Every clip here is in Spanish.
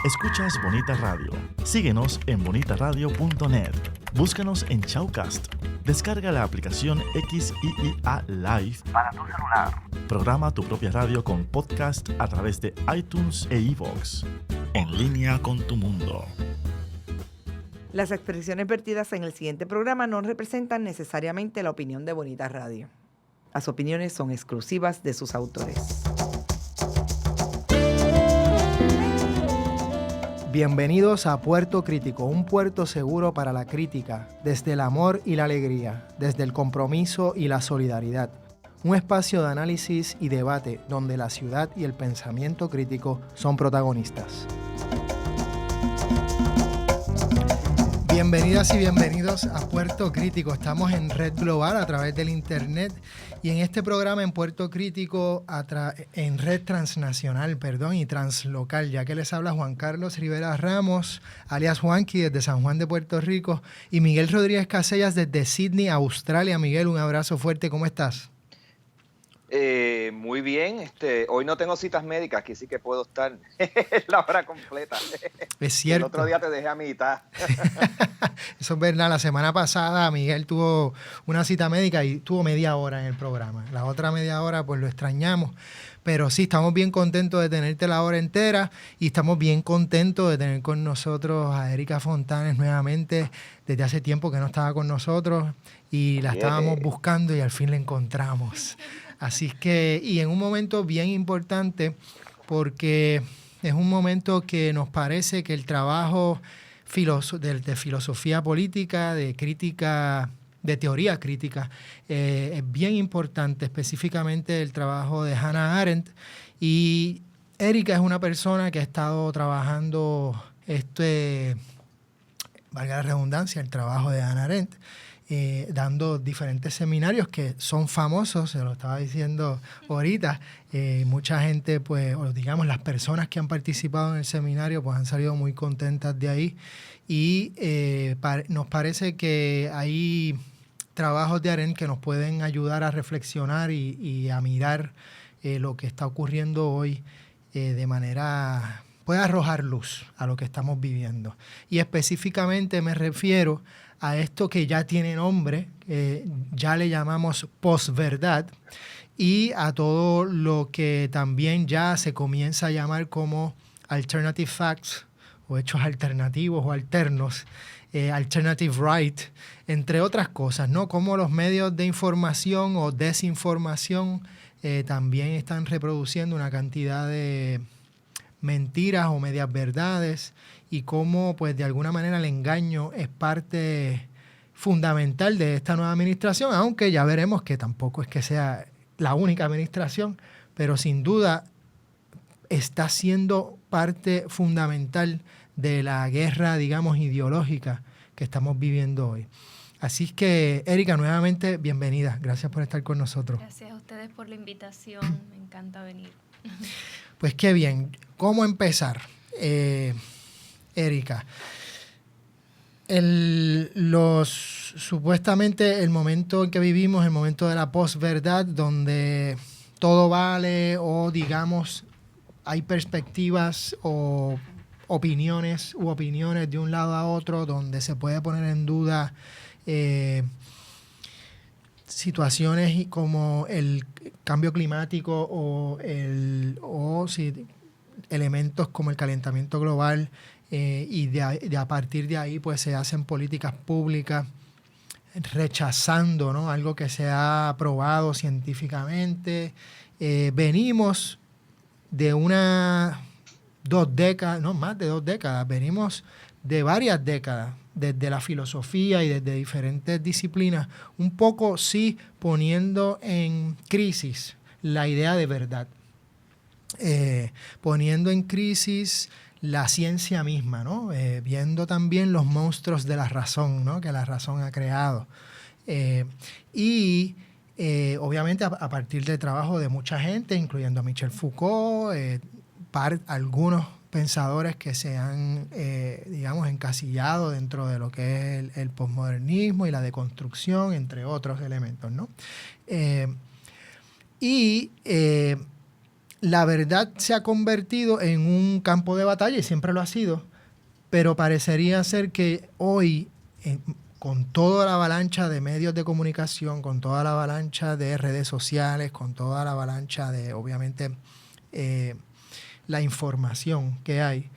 Escuchas Bonita Radio. Síguenos en bonitaradio.net. Búscanos en Shoutcast. Descarga la aplicación XIIA Live para tu celular. Programa tu propia radio con podcast a través de iTunes e iVoox. En línea con tu mundo. Las expresiones vertidas en el siguiente programa no representan necesariamente la opinión de Bonita Radio. Las opiniones son exclusivas de sus autores. Bienvenidos a Puerto Crítico, un puerto seguro para la crítica, desde el amor y la alegría, desde el compromiso y la solidaridad. Un espacio de análisis y debate donde la ciudad y el pensamiento crítico son protagonistas. Bienvenidas y bienvenidos a Puerto Crítico. Estamos en Red Global a través del Internet y en este programa en Puerto Crítico en Red Transnacional, y Translocal, ya que les habla Juan Carlos Rivera Ramos, alias Juanqui, desde San Juan de Puerto Rico, y Miguel Rodríguez Casellas desde Sydney, Australia. Miguel, un abrazo fuerte, ¿cómo estás? Muy bien, hoy no tengo citas médicas, aquí sí que puedo estar la hora completa. Es cierto. El otro día te dejé a mitad. Eso es verdad, la semana pasada Miguel tuvo una cita médica y tuvo media hora en el programa. La otra media hora pues lo extrañamos, pero sí, estamos bien contentos de tenerte la hora entera y estamos bien contentos de tener con nosotros a Erika Fontanes nuevamente. Desde hace tiempo que no estaba con nosotros y la estábamos buscando y al fin la encontramos. Así que, y en un momento bien importante, porque es un momento que nos parece que el trabajo de filosofía política, de crítica, de teoría crítica, es bien importante, específicamente el trabajo de Hannah Arendt. Y Erika es una persona que ha estado trabajando, valga la redundancia, el trabajo de Hannah Arendt, dando diferentes seminarios que son famosos, se lo estaba diciendo ahorita. Mucha gente, pues, o digamos, las personas que han participado en el seminario, pues han salido muy contentas de ahí. Y nos parece que hay trabajos de Arendt que nos pueden ayudar a reflexionar y a mirar lo que está ocurriendo hoy de manera... puede arrojar luz a lo que estamos viviendo. Y específicamente me refiero a esto que ya tiene nombre, ya le llamamos posverdad, y a todo lo que también ya se comienza a llamar como alternative facts, o hechos alternativos o alternos, alternative right, entre otras cosas, ¿no? Como los medios de información o desinformación también están reproduciendo una cantidad de mentiras o medias verdades, y cómo, pues, de alguna manera el engaño es parte fundamental de esta nueva administración, aunque ya veremos que tampoco es que sea la única administración, pero sin duda está siendo parte fundamental de la guerra, digamos, ideológica que estamos viviendo hoy. Así que, Erika, nuevamente, bienvenida. Gracias por estar con nosotros. Gracias a ustedes por la invitación. Me encanta venir. Pues qué bien. ¿Cómo empezar, Erika? Supuestamente el momento en que vivimos, el momento de la posverdad, donde todo vale, o digamos, hay perspectivas o opiniones de un lado a otro, donde se puede poner en duda situaciones como el cambio climático o elementos como el calentamiento global, y a partir de ahí pues se hacen políticas públicas rechazando, ¿no?, algo que se ha probado científicamente. Venimos de más de 2 décadas, venimos de varias décadas, desde la filosofía y desde diferentes disciplinas, un poco sí poniendo en crisis la idea de verdad, poniendo en crisis la ciencia misma, ¿no? Viendo también los monstruos de la razón, ¿no?, que la razón ha creado. Obviamente a partir del trabajo de mucha gente, incluyendo a Michel Foucault, algunos pensadores que se han, digamos, encasillado dentro de lo que es el posmodernismo y la deconstrucción, entre otros elementos, ¿no? la verdad se ha convertido en un campo de batalla y siempre lo ha sido, pero parecería ser que hoy, con toda la avalancha de medios de comunicación, con toda la avalancha de redes sociales, con toda la avalancha de, obviamente, la información que hay,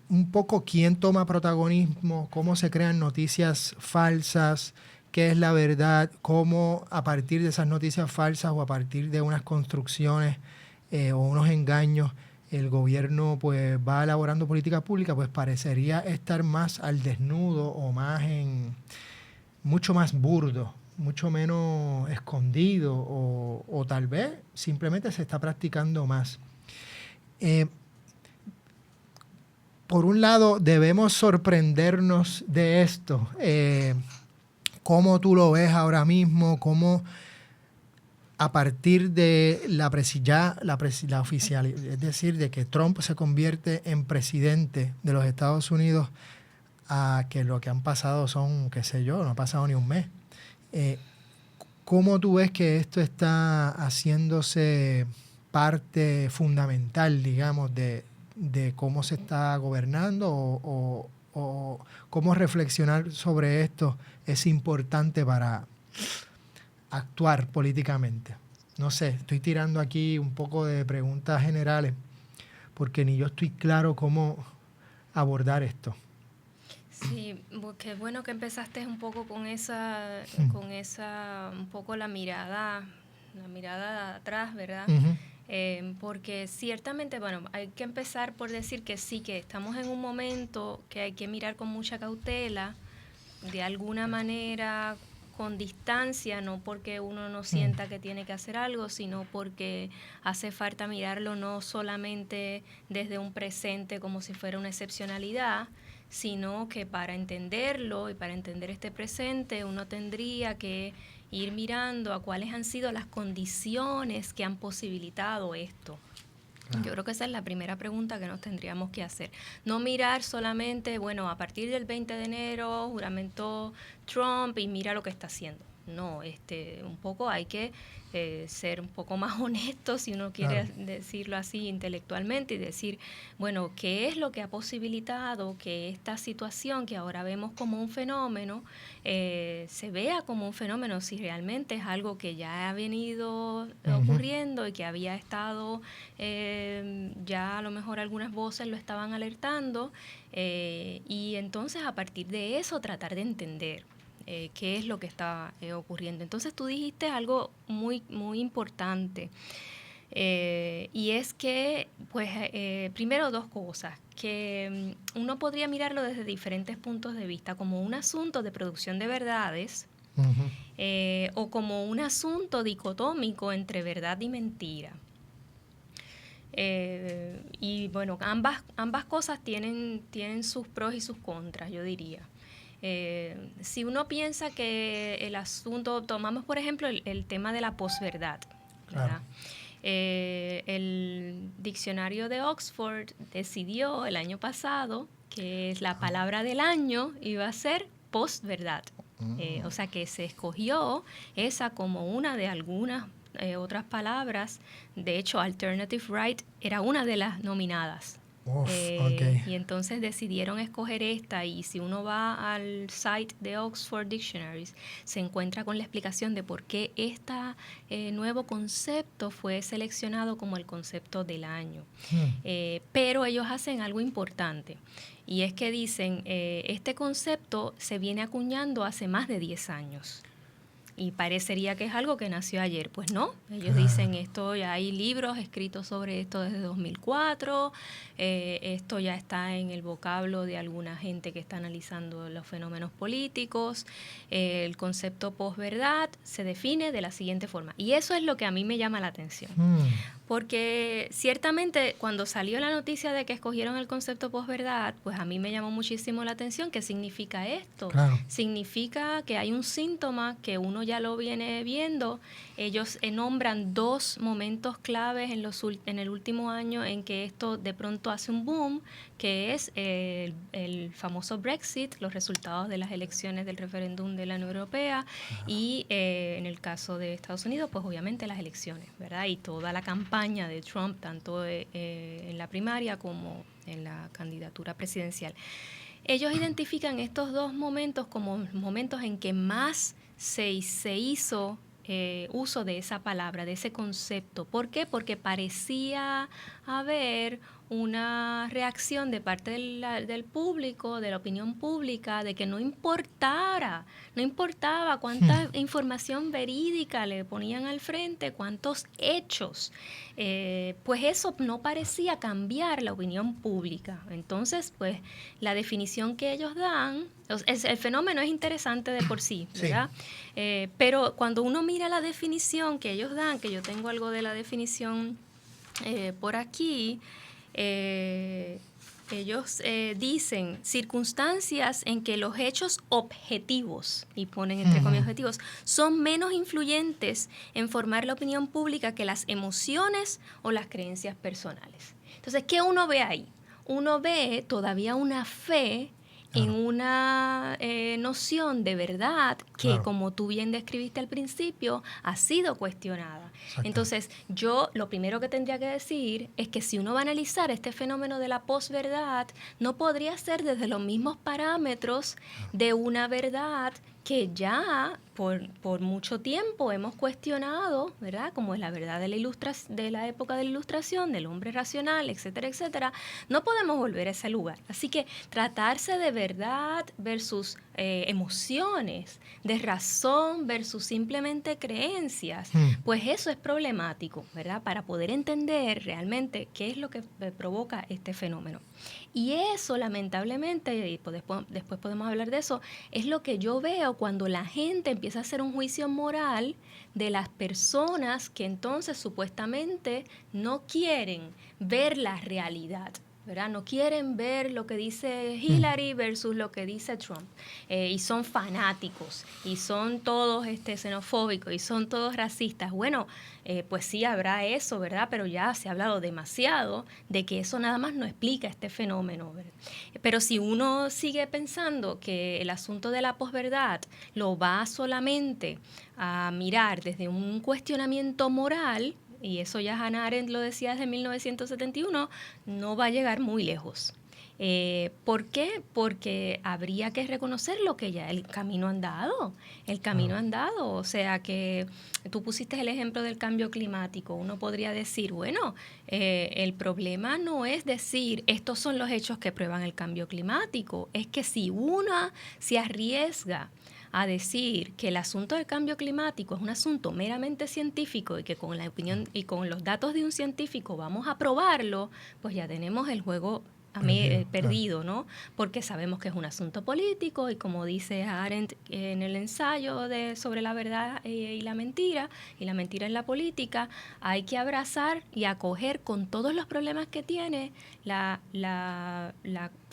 un poco quién toma protagonismo, cómo se crean noticias falsas, qué es la verdad, cómo a partir de esas noticias falsas o a partir de unas construcciones o unos engaños, el gobierno pues va elaborando políticas públicas, pues parecería estar más al desnudo o mucho más burdo, mucho menos escondido o tal vez simplemente se está practicando más. Por un lado, debemos sorprendernos de esto. ¿Cómo tú lo ves ahora mismo? ¿Cómo a partir de la oficial, es decir, de que Trump se convierte en presidente de los Estados Unidos, a que lo que han pasado son, qué sé yo, no ha pasado ni un mes? ¿Cómo tú ves que esto está haciéndose parte fundamental, digamos, de cómo se está gobernando o cómo reflexionar sobre esto es importante para actuar políticamente? No sé, estoy tirando aquí un poco de preguntas generales porque ni yo estoy claro cómo abordar esto. Sí, qué bueno que empezaste un poco con esa, un poco la mirada atrás, ¿verdad? Porque ciertamente, bueno, hay que empezar por decir que sí, que estamos en un momento que hay que mirar con mucha cautela, de alguna manera con distancia, no porque uno no sienta que tiene que hacer algo, sino porque hace falta mirarlo no solamente desde un presente como si fuera una excepcionalidad, sino que para entenderlo y para entender este presente uno tendría que ir mirando a cuáles han sido las condiciones que han posibilitado esto. Yo creo que esa es la primera pregunta que nos tendríamos que hacer. No mirar solamente, bueno, a partir del 20 de enero juramentó Trump y mira lo que está haciendo. No, un poco hay que ser un poco más honesto, si uno quiere decirlo así intelectualmente, y decir, bueno, ¿qué es lo que ha posibilitado que esta situación que ahora vemos como un fenómeno se vea como un fenómeno, si realmente es algo que ya ha venido ocurriendo y que había estado, ya a lo mejor algunas voces lo estaban alertando, y entonces a partir de eso tratar de entender qué es lo que está ocurriendo. Entonces tú dijiste algo muy, muy importante, y es que, pues, primero dos cosas, que uno podría mirarlo desde diferentes puntos de vista, como un asunto de producción de verdades, o como un asunto dicotómico entre verdad y mentira. Y bueno, ambas cosas tienen sus pros y sus contras, yo diría. Si uno piensa que el asunto, tomamos por ejemplo el tema de la posverdad, ¿verdad? El diccionario de Oxford decidió el año pasado que la palabra del año iba a ser posverdad. O sea que se escogió esa como una de algunas otras palabras. De hecho, alternative right era una de las nominadas. Y entonces decidieron escoger esta, y si uno va al site de Oxford Dictionaries se encuentra con la explicación de por qué este nuevo concepto fue seleccionado como el concepto del año. Pero ellos hacen algo importante, y es que dicen, este concepto se viene acuñando hace más de 10 años. Y parecería que es algo que nació ayer. Pues no, ellos dicen esto, ya hay libros escritos sobre esto desde 2004, esto ya está en el vocablo de alguna gente que está analizando los fenómenos políticos. El concepto posverdad se define de la siguiente forma, y eso es lo que a mí me llama la atención. Porque ciertamente cuando salió la noticia de que escogieron el concepto posverdad, pues a mí me llamó muchísimo la atención. ¿Qué significa esto? Significa que hay un síntoma que uno ya lo viene viendo, Ellos nombran 2 momentos claves en el último año en que esto de pronto hace un boom, que es el famoso Brexit, los resultados de las elecciones del referéndum de la Unión Europea, y en el caso de Estados Unidos, pues obviamente las elecciones, ¿verdad? Y toda la campaña de Trump, tanto en la primaria como en la candidatura presidencial. Ellos identifican estos 2 momentos como momentos en que más se hizo uso de esa palabra, de ese concepto. ¿Por qué? Porque parecía haber una reacción de parte del público, de la opinión pública, de que no importaba cuánta información verídica le ponían al frente, cuántos hechos. Pues eso no parecía cambiar la opinión pública. Entonces, pues la definición que ellos dan, el fenómeno es interesante de por sí, ¿verdad? Sí. Pero cuando uno mira la definición que ellos dan, que yo tengo algo de la definición por aquí, ellos dicen circunstancias en que los hechos objetivos, y ponen entre comillas objetivos, son menos influyentes en formar la opinión pública que las emociones o las creencias personales. Entonces, ¿qué uno ve ahí? Uno ve todavía una fe en una noción de verdad que, como tú bien describiste al principio, ha sido cuestionada. Exacto. Entonces, yo lo primero que tendría que decir es que si uno va a analizar este fenómeno de la posverdad, no podría ser desde los mismos parámetros de una verdad que ya por mucho tiempo hemos cuestionado, ¿verdad? Como es la verdad de la época de la Ilustración, del hombre racional, etcétera, etcétera. No podemos volver a ese lugar. Así que tratarse de verdad versus emociones, de razón versus simplemente creencias, pues eso es problemático, ¿verdad? Para poder entender realmente qué es lo que provoca este fenómeno. Y eso, lamentablemente, y después podemos hablar de eso, es lo que yo veo cuando la gente empieza a hacer un juicio moral de las personas que entonces supuestamente no quieren ver la realidad, ¿verdad? No quieren ver lo que dice Hillary versus lo que dice Trump. Y son fanáticos, y son todos xenofóbicos, y son todos racistas. Bueno, pues sí habrá eso, ¿verdad? Pero ya se ha hablado demasiado de que eso nada más no explica este fenómeno, ¿verdad? Pero si uno sigue pensando que el asunto de la posverdad lo va solamente a mirar desde un cuestionamiento moral, y eso ya Hannah Arendt lo decía desde 1971, no va a llegar muy lejos. ¿Por qué? Porque habría que reconocer lo que ya el camino andado. O sea que tú pusiste el ejemplo del cambio climático. Uno podría decir, bueno, el problema no es decir estos son los hechos que prueban el cambio climático, es que si uno se arriesga a decir que el asunto del cambio climático es un asunto meramente científico y que con la opinión y con los datos de un científico vamos a probarlo, pues ya tenemos el juego perdido, ¿no? Porque sabemos que es un asunto político y como dice Arendt en el ensayo sobre la verdad y la mentira en la política, hay que abrazar y acoger con todos los problemas que tiene la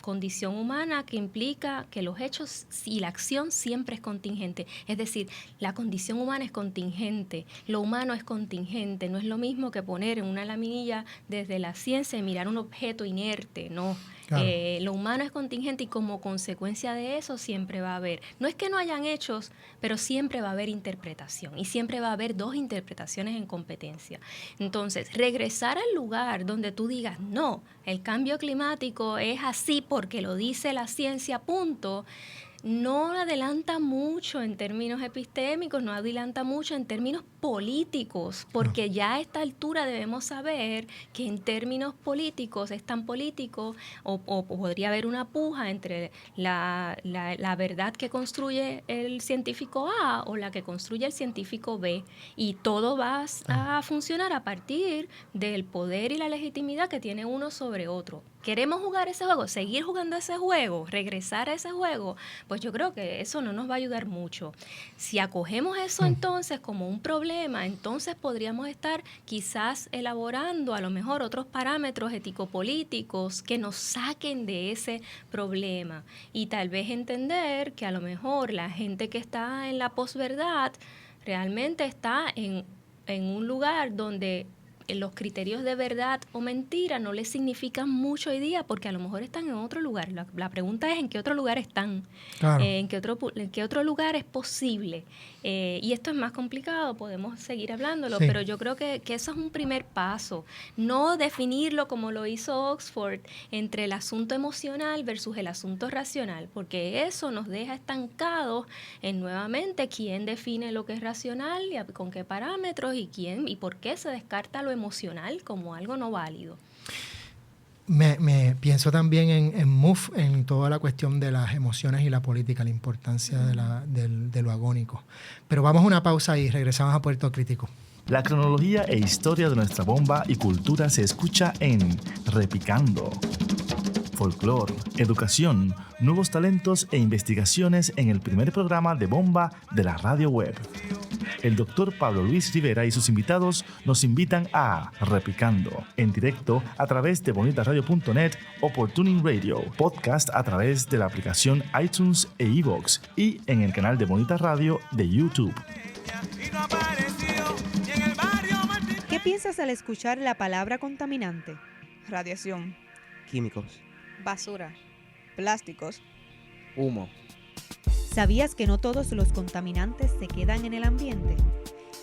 condición humana, que implica que los hechos y la acción siempre es contingente. Es decir, la condición humana es contingente, lo humano es contingente. No es lo mismo que poner en una laminilla desde la ciencia y mirar un objeto inerte, no. Claro. Lo humano es contingente y como consecuencia de eso siempre va a haber, no es que no hayan hechos, pero siempre va a haber interpretación y siempre va a haber 2 interpretaciones en competencia. Entonces, regresar al lugar donde tú digas, no, el cambio climático es así porque lo dice la ciencia, punto, no adelanta mucho en términos epistémicos, no adelanta mucho en términos políticos, porque ya a esta altura debemos saber que en términos políticos es tan político o podría haber una puja entre la verdad que construye el científico A o la que construye el científico B, y todo va a funcionar a partir del poder y la legitimidad que tiene uno sobre otro. ¿Queremos jugar ese juego? ¿Seguir jugando ese juego? ¿Regresar a ese juego? Pues yo creo que eso no nos va a ayudar mucho. Si acogemos eso entonces como un problema, entonces podríamos estar quizás elaborando a lo mejor otros parámetros ético-políticos que nos saquen de ese problema. Y tal vez entender que a lo mejor la gente que está en la posverdad realmente está en un lugar donde los criterios de verdad o mentira no les significan mucho hoy día, porque a lo mejor están en otro lugar. La pregunta es en qué otro lugar están, Claro. en qué otro lugar es posible. Y esto es más complicado, podemos seguir hablándolo, Sí. pero yo creo que eso es un primer paso. No definirlo como lo hizo Oxford entre el asunto emocional versus el asunto racional, porque eso nos deja estancados en nuevamente quién define lo que es racional y con qué parámetros y por qué se descarta lo emocional como algo no válido. Me pienso también en MOVE, en toda la cuestión de las emociones y la política, la importancia de lo agónico. Pero vamos a una pausa y regresamos a Puerto Crítico. La cronología e historia de nuestra bomba y cultura se escucha en Repicando. Folclor, educación, nuevos talentos e investigaciones en el primer programa de bomba de la radio web. El doctor Pablo Luis Rivera y sus invitados nos invitan a Repicando, en directo a través de bonitasradio.net o por Tuning Radio, podcast a través de la aplicación iTunes e iVoox y en el canal de Bonita Radio de YouTube. ¿Qué piensas al escuchar la palabra contaminante? Radiación, Químicos, basura, plásticos. humo. ¿Sabías que no todos los contaminantes se quedan en el ambiente?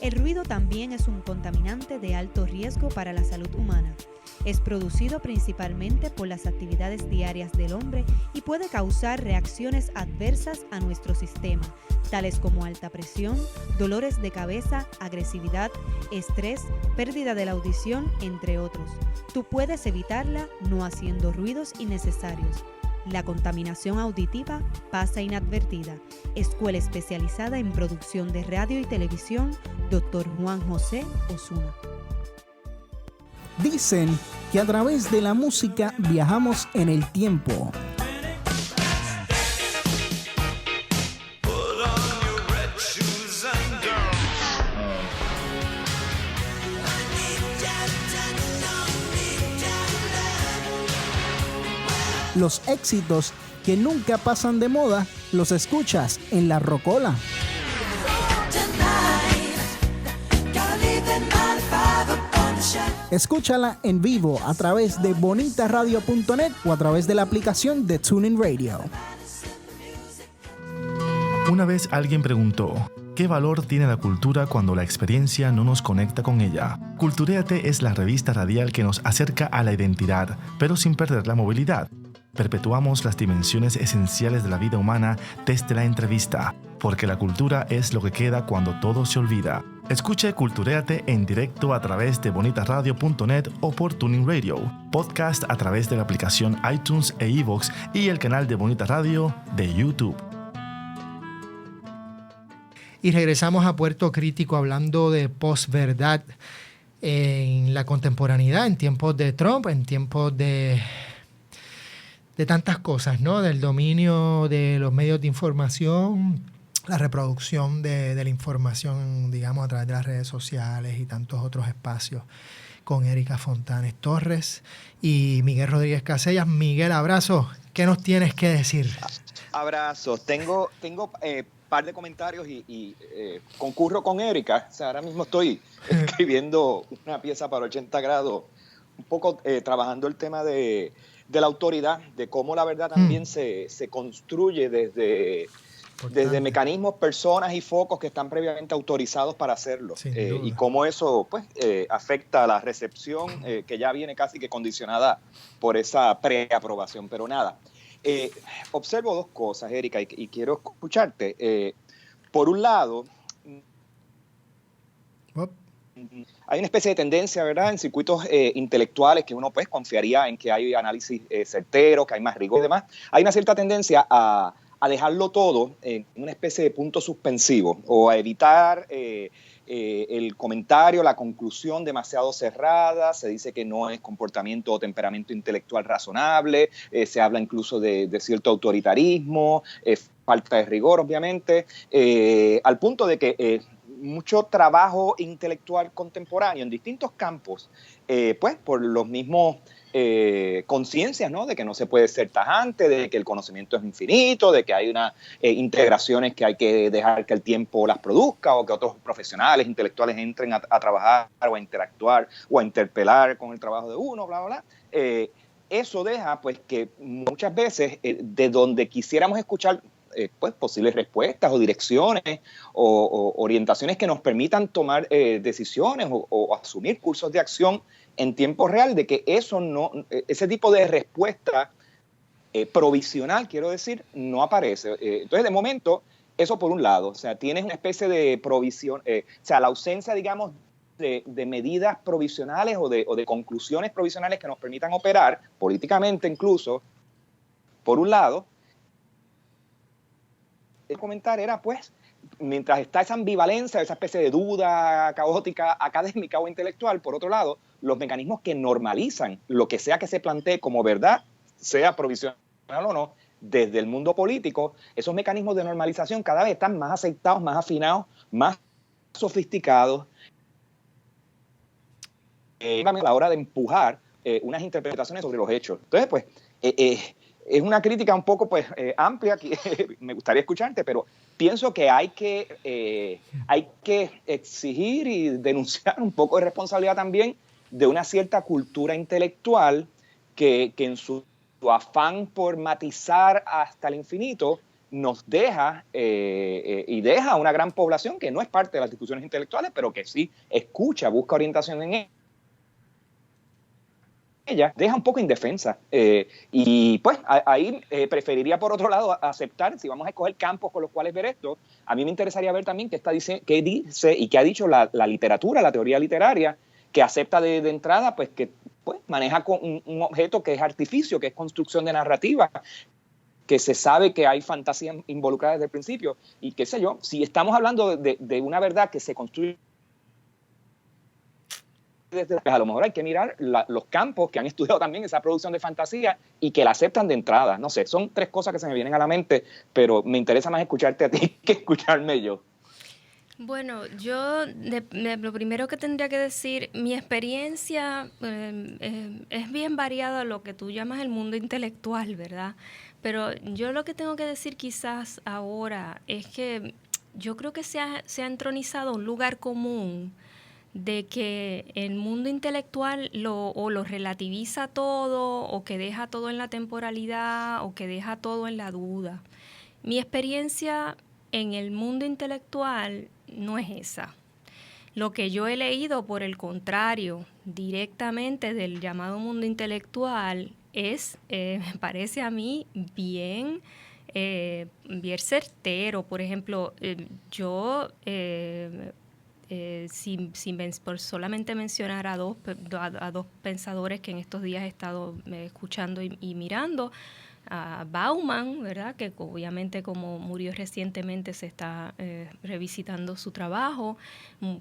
El ruido también es un contaminante de alto riesgo para la salud humana. Es producido principalmente por las actividades diarias del hombre y puede causar reacciones adversas a nuestro sistema, tales como alta presión, dolores de cabeza, agresividad, estrés, pérdida de la audición, entre otros. Tú puedes evitarla no haciendo ruidos innecesarios. La contaminación auditiva pasa inadvertida. Escuela especializada en producción de radio y televisión, Dr. Juan José Osuna. Dicen que a través de la música viajamos en el tiempo. Los éxitos que nunca pasan de moda los escuchas en La Rocola. Escúchala en vivo a través de bonitasradio.net o a través de la aplicación de TuneIn Radio. Una vez alguien preguntó, ¿qué valor tiene la cultura cuando la experiencia no nos conecta con ella? Culturéate es la revista radial que nos acerca a la identidad, pero sin perder la movilidad. Perpetuamos las dimensiones esenciales de la vida humana desde la entrevista, porque la cultura es lo que queda cuando todo se olvida. Escuche Culturéate en directo a través de bonitasradio.net o por Tuning Radio, podcast a través de la aplicación iTunes e iVoox y el canal de Bonita Radio de YouTube. Y regresamos a Puerto Crítico hablando de posverdad en la contemporaneidad, en tiempos de Trump, en tiempos de tantas cosas, ¿no? Del dominio de los medios de información, la reproducción de la información, digamos, a través de las redes sociales y tantos otros espacios, con Erika Fontanes Torres y Miguel Rodríguez Casellas. Miguel, abrazo. ¿Qué nos tienes que decir? Abrazos. Tengo par de comentarios y concurro con Erika. O sea, ahora mismo estoy escribiendo una pieza para 80 grados, un poco trabajando el tema de la autoridad, de cómo la verdad también se construye desde mecanismos, personas y focos que están previamente autorizados para hacerlo. Y cómo eso pues afecta a la recepción que ya viene casi que condicionada por esa preaprobación. Pero nada, observo dos cosas, Erika, y quiero escucharte. Por un lado, hay una especie de tendencia, ¿verdad?, en circuitos intelectuales que uno pues confiaría en que hay análisis certeros, que hay más rigor y demás. Hay una cierta tendencia a dejarlo todo en una especie de punto suspensivo o a evitar el comentario, la conclusión demasiado cerrada. Se dice que no es comportamiento o temperamento intelectual razonable, se habla incluso de cierto autoritarismo, falta de rigor, obviamente, al punto de que mucho trabajo intelectual contemporáneo en distintos campos, pues por los mismos conciencias, ¿no? De que no se puede ser tajante, de que el conocimiento es infinito, de que hay unas integraciones que hay que dejar que el tiempo las produzca o que otros profesionales intelectuales entren a trabajar o a interactuar o a interpelar con el trabajo de uno, bla, bla, bla. Eso deja pues que muchas veces de donde quisiéramos escuchar pues posibles respuestas o direcciones o orientaciones que nos permitan tomar decisiones o asumir cursos de acción en tiempo real, de que eso no, ese tipo de respuesta provisional, quiero decir, no aparece. Entonces, de momento, eso por un lado, o sea, tienes una especie de provisión, o sea, la ausencia, digamos, de medidas provisionales o de conclusiones provisionales que nos permitan operar políticamente incluso, por un lado. El comentario era, pues, mientras está esa ambivalencia, esa especie de duda caótica, académica o intelectual, por otro lado, los mecanismos que normalizan lo que sea que se plantee como verdad, sea provisional o no, desde el mundo político, esos mecanismos de normalización cada vez están más aceptados, más afinados, más sofisticados, a la hora de empujar unas interpretaciones sobre los hechos. Entonces, pues, es una crítica un poco pues amplia, que me gustaría escucharte, pero pienso que hay que exigir y denunciar un poco de responsabilidad también de una cierta cultura intelectual que en su afán por matizar hasta el infinito nos deja y deja a una gran población que no es parte de las discusiones intelectuales, pero que sí escucha, busca orientación en ella, deja un poco indefensa. Y pues ahí preferiría por otro lado aceptar, si vamos a escoger campos con los cuales ver esto, a mí me interesaría ver también qué dice y qué ha dicho la literatura, la teoría literaria, que acepta de entrada pues que pues, maneja con un objeto que es artificio, que es construcción de narrativa, que se sabe que hay fantasía involucrada desde el principio, y qué sé yo, si estamos hablando de una verdad que se construye a lo mejor hay que mirar los campos que han estudiado también esa producción de fantasía y que la aceptan de entrada. No sé, son tres cosas que se me vienen a la mente, pero me interesa más escucharte a ti que escucharme yo. Bueno, yo lo primero que tendría que decir, mi experiencia es bien variada a lo que tú llamas el mundo intelectual, ¿verdad? Pero yo lo que tengo que decir quizás ahora es que yo creo que se ha entronizado un lugar común de que el mundo intelectual lo relativiza todo, o que deja todo en la temporalidad, o que deja todo en la duda. Mi experiencia en el mundo intelectual no es esa. Lo que yo he leído, por el contrario, directamente del llamado mundo intelectual, me parece a mí bien certero. Por ejemplo, por solamente mencionar a dos pensadores que en estos días he estado escuchando y mirando, a Bauman, ¿verdad? Que obviamente, como murió recientemente, se está revisitando su trabajo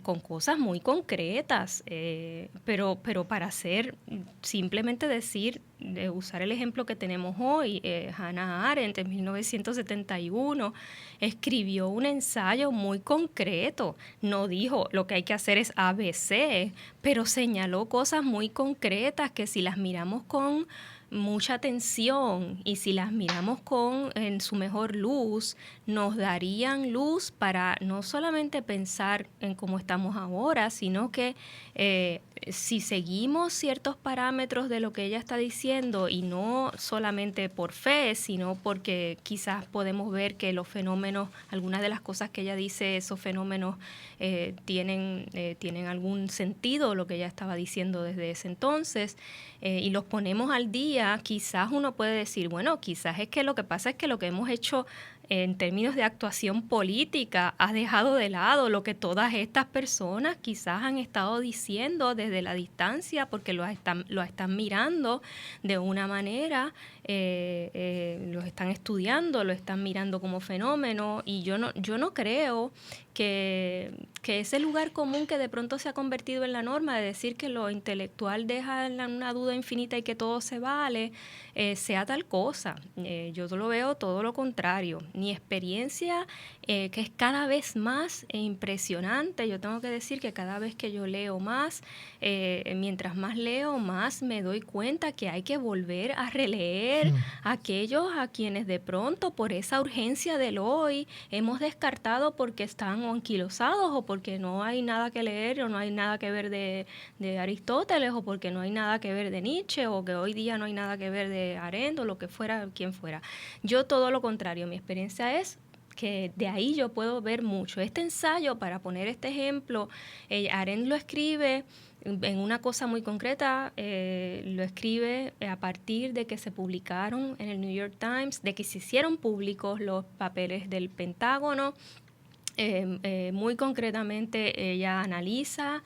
con cosas muy concretas, pero para simplemente decir, usar el ejemplo que tenemos hoy, Hannah Arendt en 1971 escribió un ensayo muy concreto. No dijo lo que hay que hacer es ABC, pero señaló cosas muy concretas que, si las miramos con mucha atención y si las miramos en su mejor luz, nos darían luz para no solamente pensar en cómo estamos ahora, sino que si seguimos ciertos parámetros de lo que ella está diciendo, y no solamente por fe, sino porque quizás podemos ver que los fenómenos, algunas de las cosas que ella dice, esos fenómenos tienen algún sentido, lo que ella estaba diciendo desde ese entonces, y los ponemos al día, quizás uno puede decir, bueno, quizás es que lo que pasa es que lo que hemos hecho en términos de actuación política ha dejado de lado lo que todas estas personas quizás han estado diciendo desde la distancia, porque lo están mirando de una manera, los están estudiando, lo están mirando como fenómeno, y yo no creo que ese lugar común que de pronto se ha convertido en la norma de decir que lo intelectual deja una duda infinita y que todo se vale, sea tal cosa. Yo lo veo todo lo contrario. mi experiencia, que es cada vez más impresionante. Yo tengo que decir que cada vez que yo leo más, mientras más leo, más me doy cuenta que hay que volver a releer aquellos a quienes de pronto por esa urgencia del hoy hemos descartado porque están anquilosados o porque no hay nada que leer o no hay nada que ver de Aristóteles o porque no hay nada que ver de Nietzsche o que hoy día no hay nada que ver de Arendt o lo que fuera, quien fuera. Yo todo lo contrario, mi experiencia es que de ahí yo puedo ver mucho. Este ensayo, para poner este ejemplo, Arendt lo escribe en una cosa muy concreta, lo escribe a partir de que se publicaron en el New York Times, de que se hicieron públicos los papeles del Pentágono. Muy concretamente ella analiza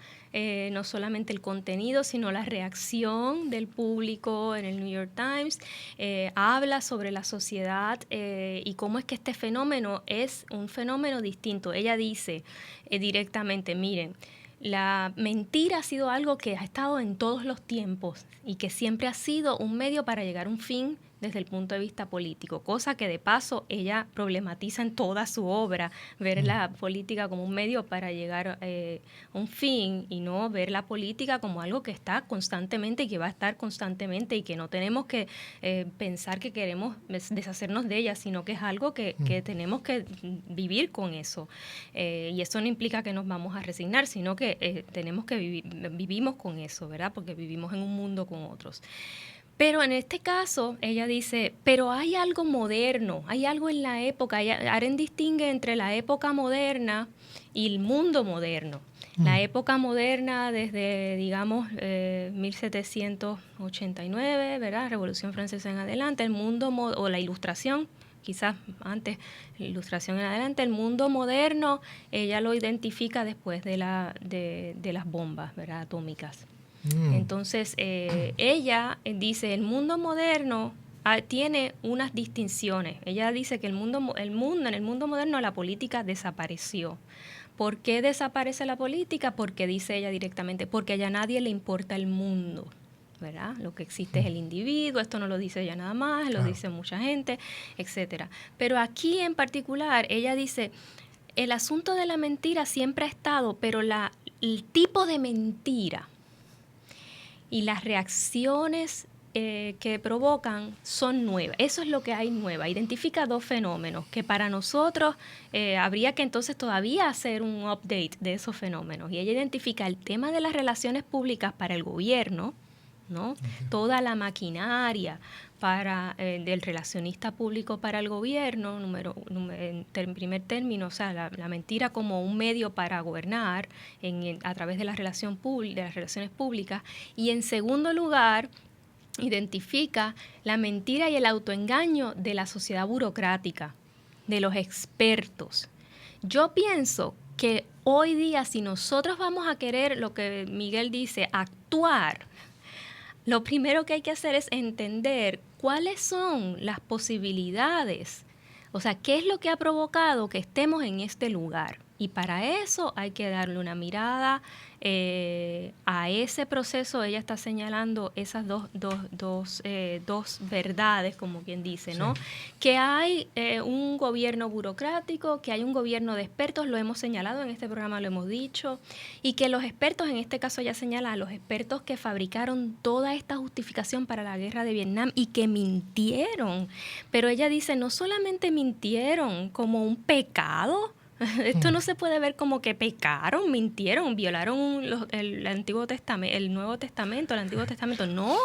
no solamente el contenido, sino la reacción del público en el New York Times, habla sobre la sociedad y cómo es que este fenómeno es un fenómeno distinto. Ella dice directamente, miren, la mentira ha sido algo que ha estado en todos los tiempos y que siempre ha sido un medio para llegar a un fin desde el punto de vista político, cosa que de paso ella problematiza en toda su obra, ver la política como un medio para llegar a un fin y no ver la política como algo que está constantemente y que va a estar constantemente y que no tenemos que pensar que queremos deshacernos de ella, sino que es algo que tenemos que vivir con eso. Y eso no implica que nos vamos a resignar, sino que tenemos que vivimos con eso, ¿verdad? Porque vivimos en un mundo con otros. Pero en este caso, ella dice, pero hay algo moderno, hay algo en la época. Arendt distingue entre la época moderna y el mundo moderno. La época moderna desde, digamos, 1789, ¿verdad? Revolución Francesa en adelante, el mundo o la Ilustración, quizás antes, la Ilustración en adelante, el mundo moderno, ella lo identifica después de las bombas, ¿verdad? Atómicas. Entonces, ella dice, el mundo moderno tiene unas distinciones. Ella dice que en el mundo moderno la política desapareció. ¿Por qué desaparece la política? Porque dice ella directamente, porque ya a nadie le importa el mundo, ¿verdad? Lo que existe es el individuo, esto no lo dice ella nada más, lo dice mucha gente, etcétera. Pero aquí en particular, ella dice, el asunto de la mentira siempre ha estado, pero el tipo de mentira y las reacciones que provocan son nuevas. Eso es lo que hay nueva. Identifica dos fenómenos que para nosotros habría que entonces todavía hacer un update de esos fenómenos. Y ella identifica el tema de las relaciones públicas para el gobierno, ¿no? Okay. Toda la maquinaria del relacionista público para el gobierno, en primer término, o sea, la mentira como un medio para gobernar a través de la relación de las relaciones públicas. Y en segundo lugar, identifica la mentira y el autoengaño de la sociedad burocrática, de los expertos. Yo pienso que hoy día, si nosotros vamos a querer, lo que Miguel dice, actuar, lo primero que hay que hacer es entender cuáles son las posibilidades, o sea, qué es lo que ha provocado que estemos en este lugar. Y para eso hay que darle una mirada a ese proceso. Ella está señalando esas dos verdades, como quien dice, ¿no? Sí. Que hay un gobierno burocrático, que hay un gobierno de expertos, lo hemos señalado en este programa, lo hemos dicho, y que los expertos, en este caso ella señala a los expertos que fabricaron toda esta justificación para la guerra de Vietnam y que mintieron. Pero ella dice, no solamente mintieron como un pecado. Esto no se puede ver como que pecaron, mintieron, violaron el Antiguo Testamento, el Nuevo Testamento, el Antiguo Testamento. No,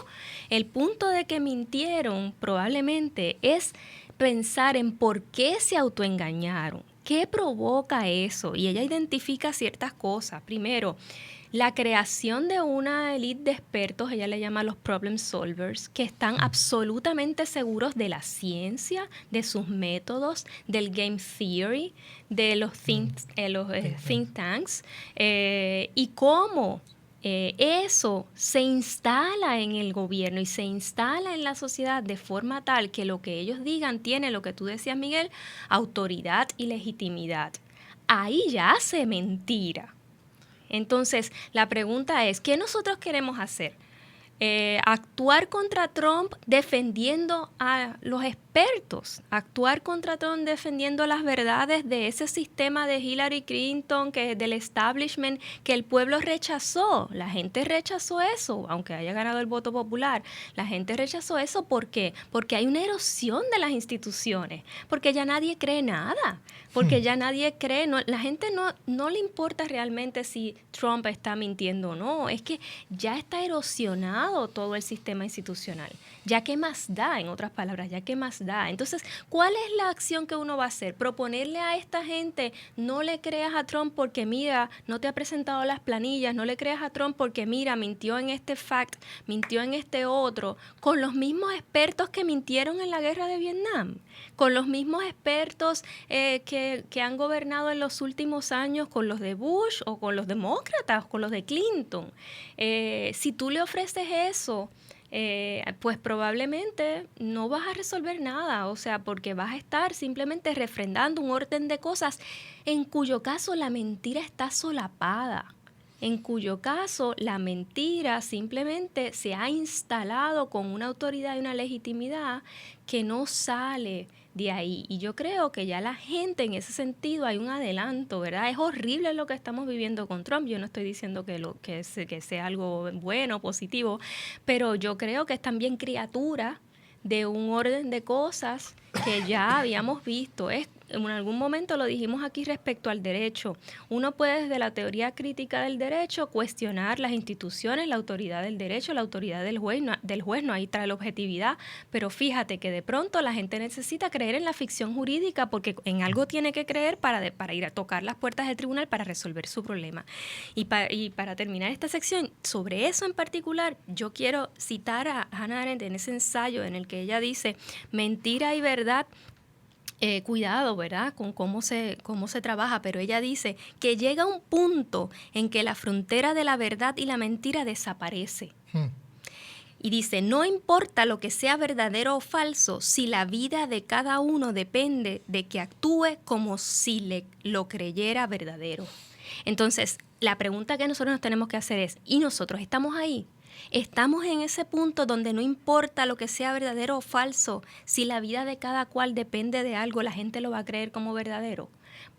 el punto de que mintieron probablemente es pensar en por qué se autoengañaron, qué provoca eso. Y ella identifica ciertas cosas. Primero, la creación de una élite de expertos, ella le llama los problem solvers, que están absolutamente seguros de la ciencia, de sus métodos, del game theory, de los think tanks, y cómo eso se instala en el gobierno y se instala en la sociedad de forma tal que lo que ellos digan tiene, lo que tú decías, Miguel, autoridad y legitimidad. Ahí ya hace mentira. Entonces, la pregunta es, ¿qué nosotros queremos hacer? ¿Actuar contra Trump defendiendo a los expertos expertos actuar contra Trump defendiendo las verdades de ese sistema de Hillary Clinton, que del establishment, que el pueblo rechazó. La gente rechazó eso, aunque haya ganado el voto popular. La gente rechazó eso, ¿por qué? Porque hay una erosión de las instituciones, porque ya nadie cree nada, porque ya nadie cree, la gente no le importa realmente si Trump está mintiendo o no, es que ya está erosionado todo el sistema institucional. Ya qué más da, en otras palabras, ya qué más da. Entonces, ¿cuál es la acción que uno va a hacer? Proponerle a esta gente, no le creas a Trump porque mira, no te ha presentado las planillas, no le creas a Trump porque mira, mintió en este fact, mintió en este otro, con los mismos expertos que mintieron en la guerra de Vietnam, con los mismos expertos que han gobernado en los últimos años, con los de Bush o con los demócratas, con los de Clinton. Si tú le ofreces eso, pues probablemente no vas a resolver nada, o sea, porque vas a estar simplemente refrendando un orden de cosas en cuyo caso la mentira está solapada, en cuyo caso la mentira simplemente se ha instalado con una autoridad y una legitimidad que no sale de ahí. Y yo creo que ya la gente en ese sentido hay un adelanto, ¿verdad? Es horrible lo que estamos viviendo con Trump. Yo no estoy diciendo que sea algo bueno, positivo, pero yo creo que es también criatura de un orden de cosas que ya habíamos visto. En algún momento lo dijimos aquí respecto al derecho. Uno puede desde la teoría crítica del derecho cuestionar las instituciones, la autoridad del derecho, la autoridad del juez, no ahí trae la objetividad, pero fíjate que de pronto la gente necesita creer en la ficción jurídica porque en algo tiene que creer para ir a tocar las puertas del tribunal para resolver su problema. Y para terminar esta sección, sobre eso en particular, yo quiero citar a Hannah Arendt en ese ensayo en el que ella dice, mentira y verdad, cuidado, ¿verdad?, con cómo se trabaja, pero ella dice que llega un punto en que la frontera de la verdad y la mentira desaparece. Y dice, no importa lo que sea verdadero o falso, si la vida de cada uno depende de que actúe como si lo creyera verdadero. Entonces, la pregunta que nosotros nos tenemos que hacer es, ¿y nosotros estamos ahí? Estamos en ese punto donde no importa lo que sea verdadero o falso, si la vida de cada cual depende de algo, la gente lo va a creer como verdadero.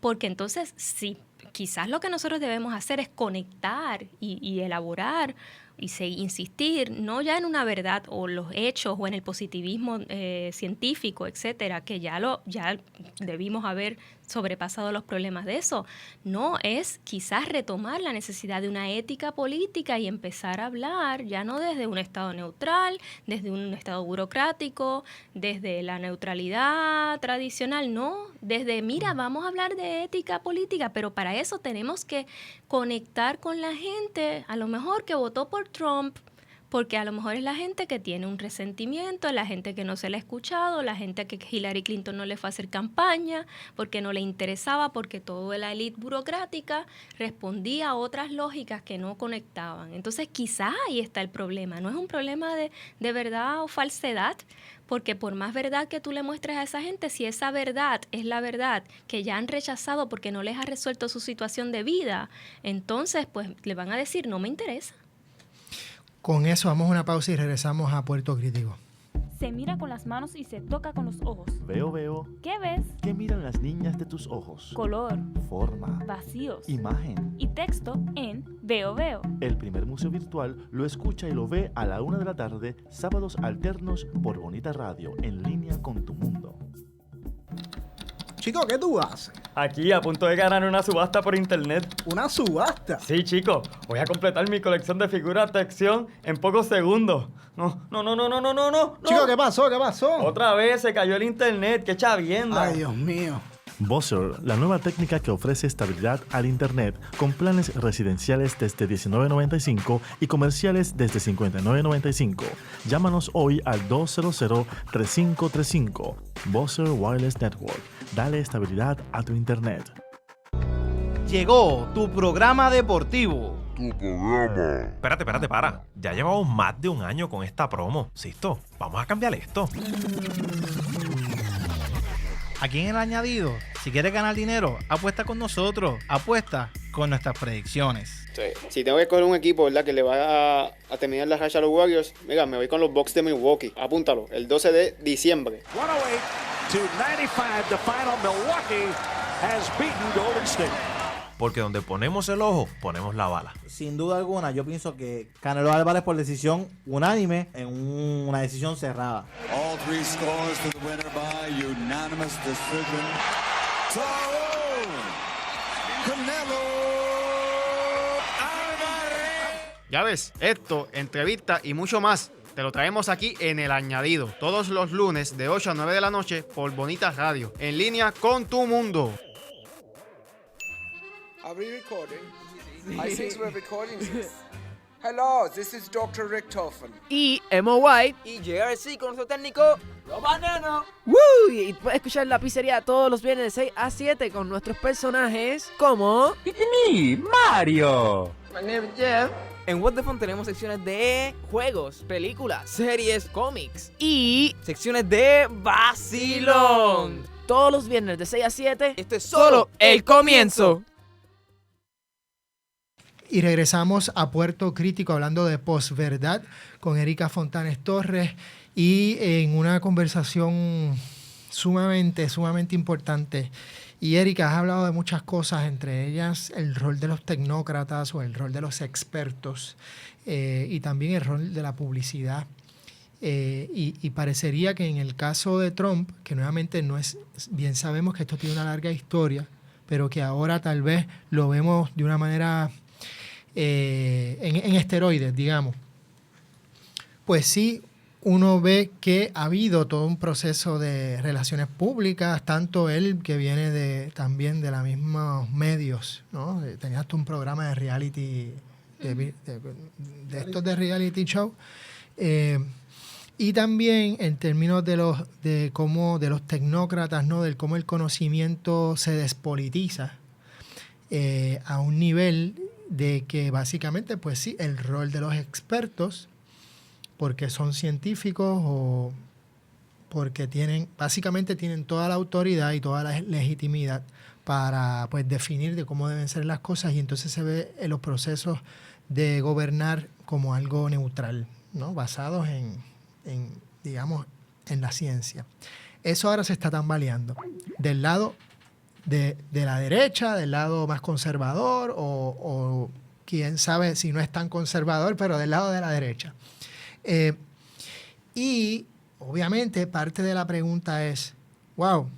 Porque entonces, sí, quizás lo que nosotros debemos hacer es conectar y elaborar y insistir, no ya en una verdad o los hechos o en el positivismo científico, etcétera, que ya debimos haber sobrepasado los problemas de eso. No, es quizás retomar la necesidad de una ética política y empezar a hablar ya no desde un Estado neutral, desde un Estado burocrático, desde la neutralidad tradicional, no, desde, mira, vamos a hablar de ética política, pero para eso tenemos que conectar con la gente, a lo mejor que votó por Trump, porque a lo mejor es la gente que tiene un resentimiento, la gente que no se le ha escuchado, la gente que Hillary Clinton no le fue a hacer campaña, porque no le interesaba, porque toda la élite burocrática respondía a otras lógicas que no conectaban. Entonces quizás ahí está el problema, no es un problema de verdad o falsedad, porque por más verdad que tú le muestres a esa gente, si esa verdad es la verdad que ya han rechazado porque no les ha resuelto su situación de vida, entonces pues le van a decir, no me interesa. Con eso vamos a una pausa y regresamos a Puerto Crítico. Se mira con las manos y se toca con los ojos. Veo. ¿Qué ves? ¿Qué miran las niñas de tus ojos? Color, forma, vacíos, imagen y texto en Veo. El primer museo virtual lo escucha y lo ve a la 1 p.m, sábados alternos por Bonita Radio, en línea con tu mundo. Chico, ¿qué tú haces? Aquí, a punto de ganar una subasta por internet. ¿Una subasta? Sí, chico. Voy a completar mi colección de figuras de acción en pocos segundos. No. Chico, ¿qué pasó? Otra vez se cayó el internet. ¡Qué chavienda! Ay, Dios mío. Buzzer, la nueva técnica que ofrece estabilidad al Internet con planes residenciales desde $19.95 y comerciales desde $59.95. Llámanos hoy al 200-3535. Buzzer Wireless Network. Dale estabilidad a tu Internet. Llegó tu programa deportivo. Espérate, para. Ya llevamos más de un año con esta promo. Sisto, vamos a cambiar esto. Aquí en El Añadido, si quieres ganar dinero, apuesta con nosotros. Apuesta con nuestras predicciones. Sí. Si tengo que escoger un equipo, ¿verdad?, que le va a terminar la racha a los Warriors, mira, me voy con los Bucks de Milwaukee. Apúntalo, el 12 de diciembre. 108-95, the final. Milwaukee has beaten Golden State. Porque donde ponemos el ojo, ponemos la bala. Sin duda alguna, yo pienso que Canelo Álvarez por decisión unánime en una decisión cerrada. All three scores for the winner by unanimous decision. Canelo Álvarez. Ya ves, esto, entrevista y mucho más, te lo traemos aquí en El Añadido, todos los lunes de 8 a 9 de la noche por Bonita Radio, en línea con tu mundo. Are we recording? I think we're recording this. Hello, this is Dr. Richtofen. Y Emo White. Y JRC con nuestro técnico, Los Bananos. ¡Woo! Y puedes escuchar La Pizzería todos los viernes de 6 a 7 con nuestros personajes como... ¡Y Mario! My name is Jeff. En What the Fun tenemos secciones de juegos, películas, series, cómics y secciones de vacilón. Todos los viernes de 6 a 7. Este es solo el comienzo. Y regresamos a Puerto Crítico hablando de posverdad con Erika Fontanes Torres y en una conversación sumamente importante. Y Erika, has hablado de muchas cosas, entre ellas el rol de los tecnócratas o el rol de los expertos y también el rol de la publicidad. Y parecería que en el caso de Trump, que nuevamente no es, bien sabemos que esto tiene una larga historia, pero que ahora tal vez lo vemos de una manera... en esteroides, digamos, pues sí, uno ve que ha habido todo un proceso de relaciones públicas, tanto él que viene también de los mismos medios, ¿no? Tenía hasta un programa de reality, de estos de reality show, y también en términos de los tecnócratas, ¿no? Del cómo el conocimiento se despolitiza a un nivel de que básicamente, pues sí, el rol de los expertos, porque son científicos o porque básicamente tienen toda la autoridad y toda la legitimidad para, pues, definir de cómo deben ser las cosas, y entonces se ve en los procesos de gobernar como algo neutral, ¿no? Basados digamos, en la ciencia. Eso ahora se está tambaleando. Del lado de la derecha, del lado más conservador, o quién sabe si no es tan conservador, pero del lado de la derecha. Y obviamente parte de la pregunta es, wow,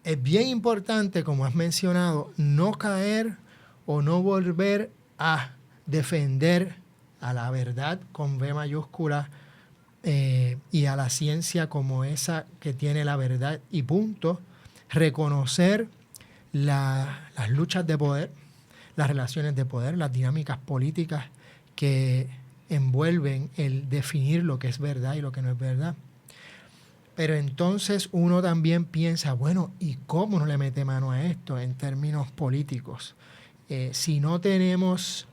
es bien importante, como has mencionado, no caer o no volver a defender a la verdad con B mayúscula y a la ciencia como esa que tiene la verdad y punto. Reconocer las luchas de poder, las relaciones de poder, las dinámicas políticas que envuelven el definir lo que es verdad y lo que no es verdad. Pero entonces uno también piensa, bueno, ¿y cómo no le mete mano a esto en términos políticos? Si no tenemos,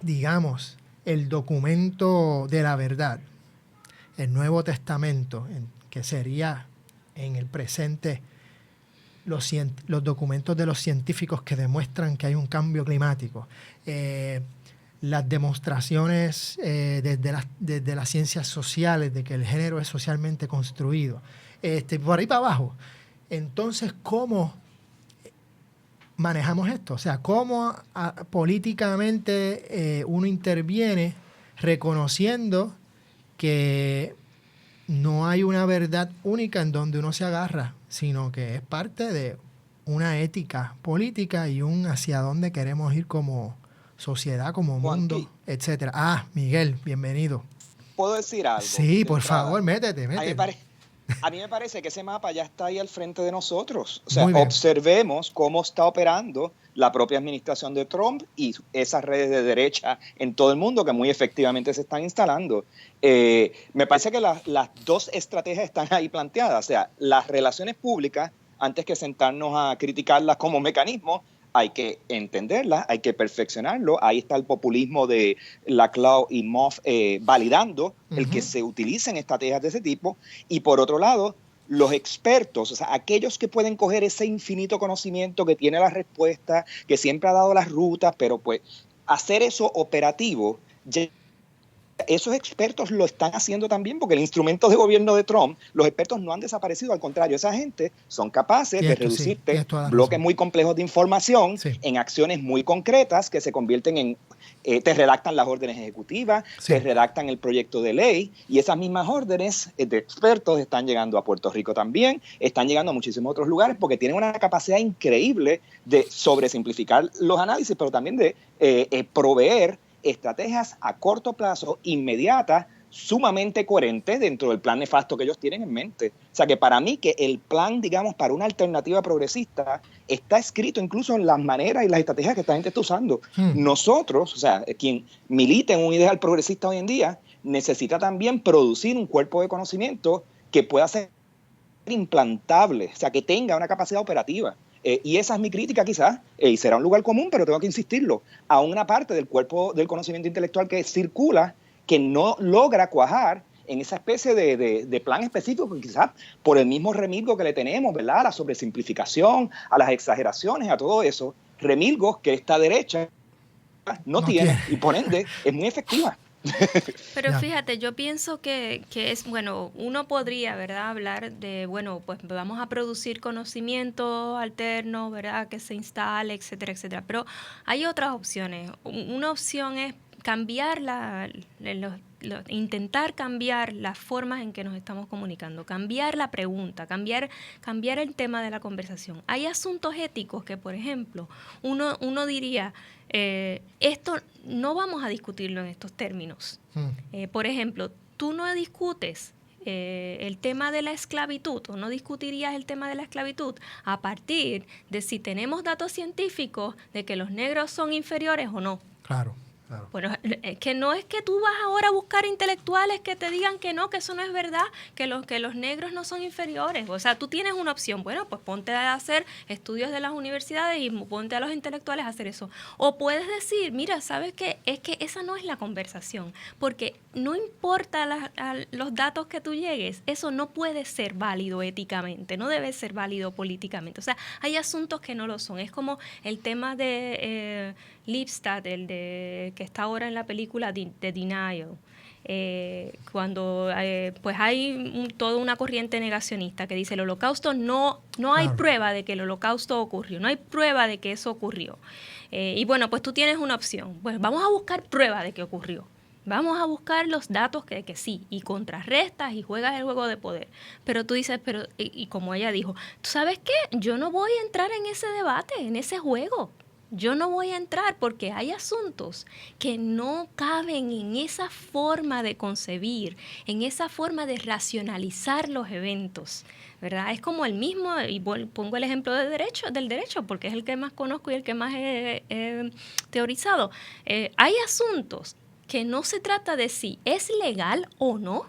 digamos, el documento de la verdad, el Nuevo Testamento, que sería en el presente los documentos de los científicos que demuestran que hay un cambio climático, las demostraciones desde las ciencias sociales de que el género es socialmente construido, por ahí para abajo. Entonces, ¿cómo manejamos esto? O sea, ¿cómo políticamente uno interviene reconociendo que no hay una verdad única en donde uno se agarra, sino que es parte de una ética política y un hacia dónde queremos ir como sociedad, como mundo, etcétera? Ah, Miguel, bienvenido. ¿Puedo decir algo? Sí, por favor, métete. A mí me parece que ese mapa ya está ahí al frente de nosotros. O sea, observemos cómo está operando la propia administración de Trump y esas redes de derecha en todo el mundo que muy efectivamente se están instalando. Me parece que las dos estrategias están ahí planteadas. O sea, las relaciones públicas, antes que sentarnos a criticarlas como mecanismo, hay que entenderlas, hay que perfeccionarlo. Ahí está el populismo de Laclau y Moff validando el que se utilicen estrategias de ese tipo. Y por otro lado, los expertos, o sea, aquellos que pueden coger ese infinito conocimiento que tiene la respuesta, que siempre ha dado las rutas, pero pues hacer eso operativo, esos expertos lo están haciendo también, porque el instrumento de gobierno de Trump, los expertos no han desaparecido, al contrario, esa gente son capaces de reducirte bloques muy complejos de información en acciones muy concretas que se convierten en, te redactan las órdenes ejecutivas, te redactan el proyecto de ley, y esas mismas órdenes de expertos están llegando a Puerto Rico también, están llegando a muchísimos otros lugares, porque tienen una capacidad increíble de sobresimplificar los análisis, pero también de proveer estrategias a corto plazo, inmediatas, sumamente coherentes dentro del plan nefasto que ellos tienen en mente. O sea que para mí que el plan, digamos, para una alternativa progresista está escrito incluso en las maneras y las estrategias que esta gente está usando. Nosotros, o sea, quien milita en un ideal progresista hoy en día, necesita también producir un cuerpo de conocimiento que pueda ser implantable, o sea, que tenga una capacidad operativa. Y esa es mi crítica quizás, y será un lugar común, pero tengo que insistirlo, a una parte del cuerpo del conocimiento intelectual que circula, que no logra cuajar en esa especie de plan específico, quizás por el mismo remilgo que le tenemos, ¿verdad? A la sobresimplificación, a las exageraciones, a todo eso. Remilgos que esta derecha no tiene, y por ende es muy efectiva. Pero fíjate, yo pienso que es, bueno, uno podría, ¿verdad?, hablar de, bueno, pues vamos a producir conocimiento alterno, ¿verdad?, que se instale, etcétera, etcétera. Pero hay otras opciones. Una opción es cambiar intentar cambiar las formas en que nos estamos comunicando, cambiar la pregunta, cambiar el tema de la conversación. Hay asuntos éticos que, por ejemplo, uno diría, esto no vamos a discutirlo en estos términos. Por ejemplo, tú no discutes el tema de la esclavitud, o no discutirías el tema de la esclavitud a partir de si tenemos datos científicos de que los negros son inferiores o no. Claro. Bueno, que no es que tú vas ahora a buscar intelectuales que te digan que no, que eso no es verdad, que los negros no son inferiores. O sea, tú tienes una opción. Bueno, pues ponte a hacer estudios de las universidades y ponte a los intelectuales a hacer eso. O puedes decir, mira, ¿sabes qué? Es que esa no es la conversación, porque no importa los datos que tú llegues, eso no puede ser válido éticamente, no debe ser válido políticamente. O sea, hay asuntos que no lo son. Es como el tema de Lipstadt, que está ahora en la película The Denial, cuando pues hay toda una corriente negacionista que dice el holocausto no hay prueba de que el holocausto ocurrió, no hay prueba de que eso ocurrió. Y bueno, pues tú tienes una opción, pues vamos a buscar prueba de que ocurrió. Vamos a buscar los datos que sí, y contrarrestas y juegas el juego de poder. Pero tú dices, y como ella dijo, ¿tú sabes qué? Yo no voy a entrar en ese debate, en ese juego. Yo no voy a entrar porque hay asuntos que no caben en esa forma de concebir, en esa forma de racionalizar los eventos, ¿verdad? Es como el mismo, y pongo el ejemplo del derecho, porque es el que más conozco y el que más he teorizado. Hay asuntos que no se trata de si es legal o no.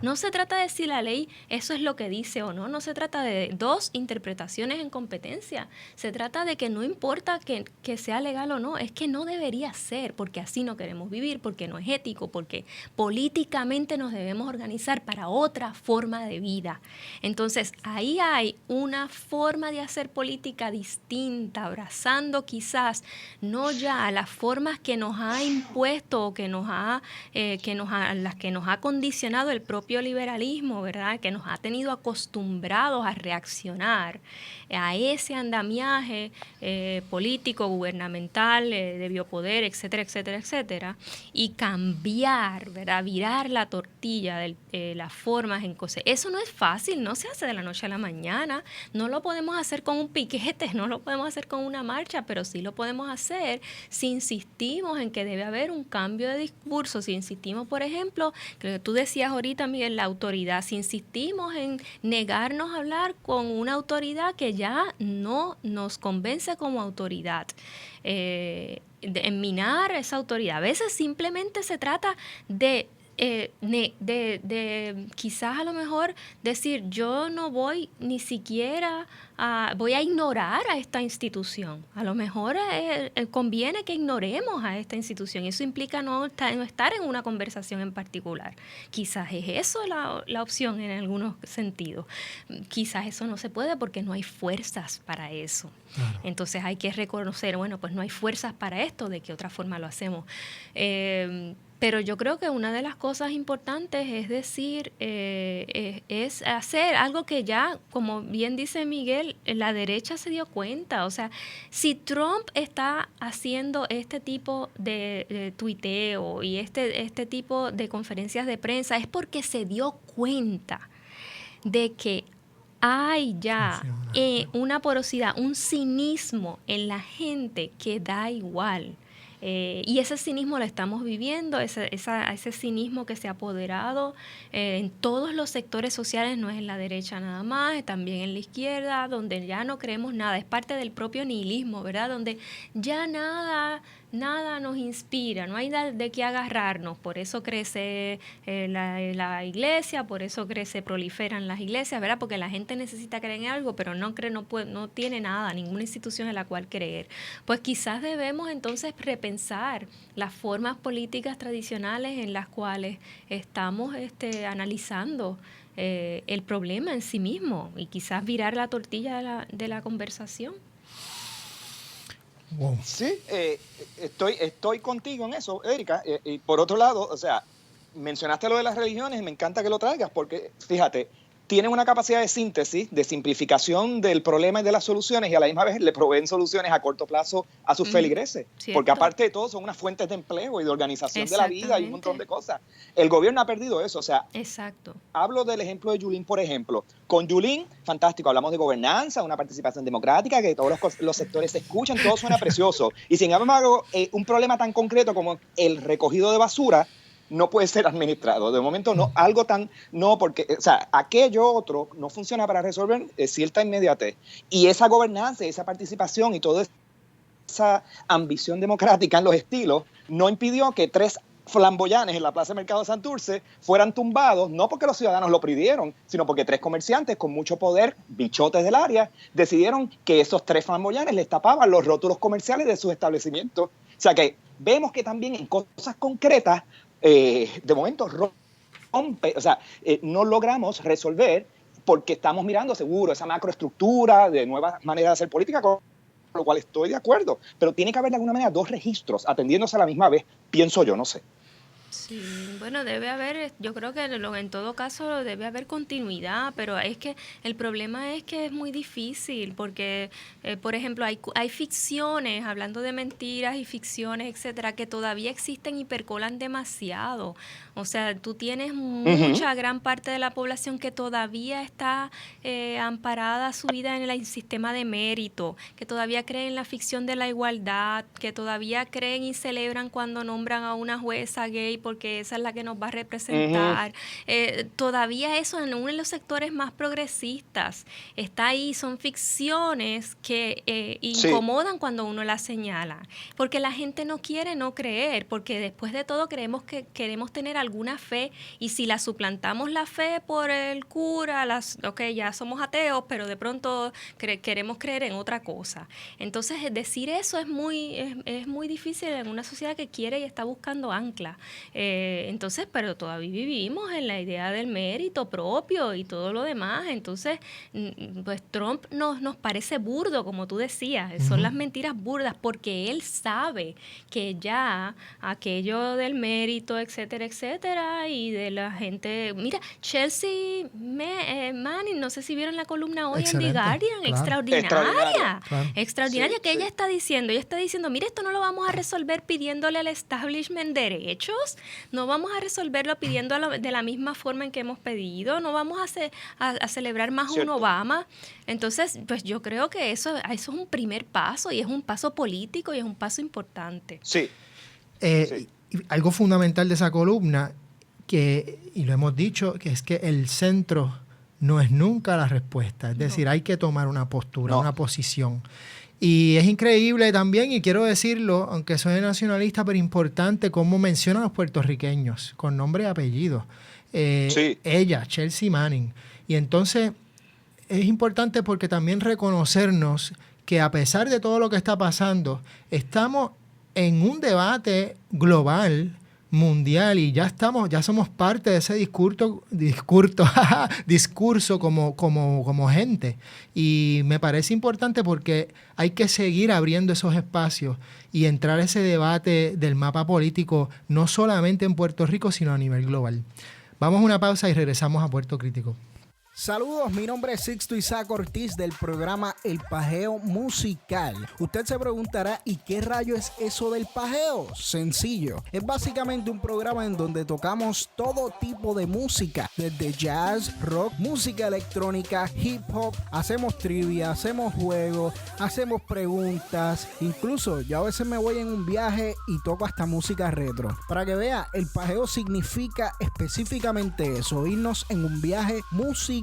No se trata de si la ley eso es lo que dice o no. No se trata de dos interpretaciones en competencia. Se trata de que no importa que sea legal o no, es que no debería ser, porque así no queremos vivir, porque no es ético, porque políticamente nos debemos organizar para otra forma de vida. Entonces, ahí hay una forma de hacer política distinta, abrazando quizás no ya las formas que nos ha impuesto o las que nos ha condicionado el propio liberalismo, ¿verdad?, que nos ha tenido acostumbrados a reaccionar a ese andamiaje político, gubernamental, de biopoder, etcétera, etcétera, etcétera, y cambiar, ¿verdad?, virar la tortilla de las formas en cosas. Eso no es fácil, no se hace de la noche a la mañana, no lo podemos hacer con un piquete, no lo podemos hacer con una marcha, pero sí lo podemos hacer si insistimos en que debe haber un cambio de discurso, si insistimos, por ejemplo, que tú decías ahorita, Miguel, la autoridad, si insistimos en negarnos a hablar con una autoridad que ya no nos convence como autoridad, en minar esa autoridad. A veces simplemente se trata de quizás a lo mejor decir, yo no voy ni siquiera voy a ignorar a esta institución. A lo mejor conviene que ignoremos a esta institución. Eso implica no estar en una conversación en particular. Quizás es eso la opción en algunos sentidos. Quizás eso no se puede porque no hay fuerzas para eso. Claro. Entonces hay que reconocer, bueno, pues no hay fuerzas para esto, ¿de qué otra forma lo hacemos? Pero yo creo que una de las cosas importantes es decir, es hacer algo que ya, como bien dice Miguel, la derecha se dio cuenta. O sea, si Trump está haciendo este tipo de tuiteo y este tipo de conferencias de prensa, es porque se dio cuenta de que hay ya una porosidad, un cinismo en la gente que da igual. Y ese cinismo lo estamos viviendo, ese cinismo que se ha apoderado en todos los sectores sociales, no es en la derecha nada más, también en la izquierda, donde ya no creemos nada, es parte del propio nihilismo, ¿verdad? Donde ya nada nos inspira, no hay de qué agarrarnos, por eso crece la iglesia, por eso proliferan las iglesias, ¿verdad? Porque la gente necesita creer en algo, pero no tiene nada, ninguna institución en la cual creer. Pues quizás debemos entonces repensar las formas políticas tradicionales en las cuales estamos analizando el problema en sí mismo y quizás virar la tortilla de la conversación. Wow. Sí, estoy contigo en eso, Erika. Y por otro lado, o sea, mencionaste lo de las religiones y me encanta que lo traigas porque, fíjate, tienen una capacidad de síntesis, de simplificación del problema y de las soluciones y a la misma vez le proveen soluciones a corto plazo a sus feligreses. ¿Cierto? Porque aparte de todo son unas fuentes de empleo y de organización de la vida y un montón de cosas. El gobierno ha perdido eso, o sea. Exacto. Hablo del ejemplo de Yulín, por ejemplo. Con Yulín, fantástico, hablamos de gobernanza, una participación democrática, que todos los sectores se escuchan, todo suena precioso. Y sin embargo, un problema tan concreto como el recogido de basura no puede ser administrado. De momento, porque, o sea, aquello otro no funciona para resolver cierta inmediatez. Y esa gobernanza, esa participación y toda esa ambición democrática en los estilos no impidió que 3 flamboyanes en la Plaza de Mercado de Santurce fueran tumbados, no porque los ciudadanos lo pidieron, sino porque 3 comerciantes con mucho poder, bichotes del área, decidieron que esos 3 flamboyanes les tapaban los rótulos comerciales de sus establecimientos. O sea que vemos que también en cosas concretas de momento rompe, o sea, no logramos resolver porque estamos mirando seguro esa macroestructura de nuevas maneras de hacer política, con lo cual estoy de acuerdo, pero tiene que haber de alguna manera 2 registros atendiéndose a la misma vez, pienso yo, no sé. Sí, bueno, debe haber, yo creo que en todo caso debe haber continuidad, pero es que el problema es que es muy difícil porque, por ejemplo, hay ficciones, hablando de mentiras y ficciones, etcétera, que todavía existen y percolan demasiado. O sea, tú tienes mucha gran parte de la población que todavía está amparada su vida en el sistema de mérito, que todavía creen en la ficción de la igualdad, que todavía creen y celebran cuando nombran a una jueza gay porque esa es la que nos va a representar. Todavía eso en uno de los sectores más progresistas está ahí, son ficciones que incomodan cuando uno las señala, porque la gente no quiere no creer, porque después de todo creemos que queremos tener alguna fe y si la suplantamos la fe por el cura, ya somos ateos, pero de pronto queremos creer en otra cosa. Entonces decir eso es muy difícil en una sociedad que quiere y está buscando ancla. Entonces, pero todavía vivimos en la idea del mérito propio y todo lo demás. Entonces, pues Trump nos parece burdo, como tú decías. Son las mentiras burdas porque él sabe que ya aquello del mérito, etcétera, etcétera, y de la gente... Mira, Chelsea Manning, no sé si vieron la columna hoy en The Guardian, extraordinaria, que ella está diciendo, mire, esto no lo vamos a resolver pidiéndole al establishment derechos, no vamos a resolverlo pidiendo de la misma forma en que hemos pedido, no vamos a celebrar más un Obama. Entonces, pues yo creo que eso es un primer paso y es un paso político y es un paso importante. Sí. Algo fundamental de esa columna, y lo hemos dicho, que es que el centro no es nunca la respuesta. Es decir, hay que tomar una postura, una posición. Y es increíble también, y quiero decirlo, aunque soy nacionalista, pero importante cómo mencionan a los puertorriqueños, con nombre y apellido. Sí. Ella, Chelsea Manning. Y entonces es importante porque también reconocernos que a pesar de todo lo que está pasando, estamos en un debate global, mundial, y ya somos parte de ese discurso como gente. Y me parece importante porque hay que seguir abriendo esos espacios y entrar a ese debate del mapa político, no solamente en Puerto Rico, sino a nivel global. Vamos a una pausa y regresamos a Puerto Crítico. Saludos, mi nombre es Sixto Isaac Ortiz del programa El Pajeo Musical. Usted se preguntará, ¿y qué rayo es eso del pajeo? Sencillo, es básicamente un programa en donde tocamos todo tipo de música, desde jazz, rock, música electrónica, hip hop, hacemos trivia, hacemos juegos, hacemos preguntas, incluso yo a veces me voy en un viaje y toco hasta música retro. Para que vea, el pajeo significa específicamente eso, irnos en un viaje musical.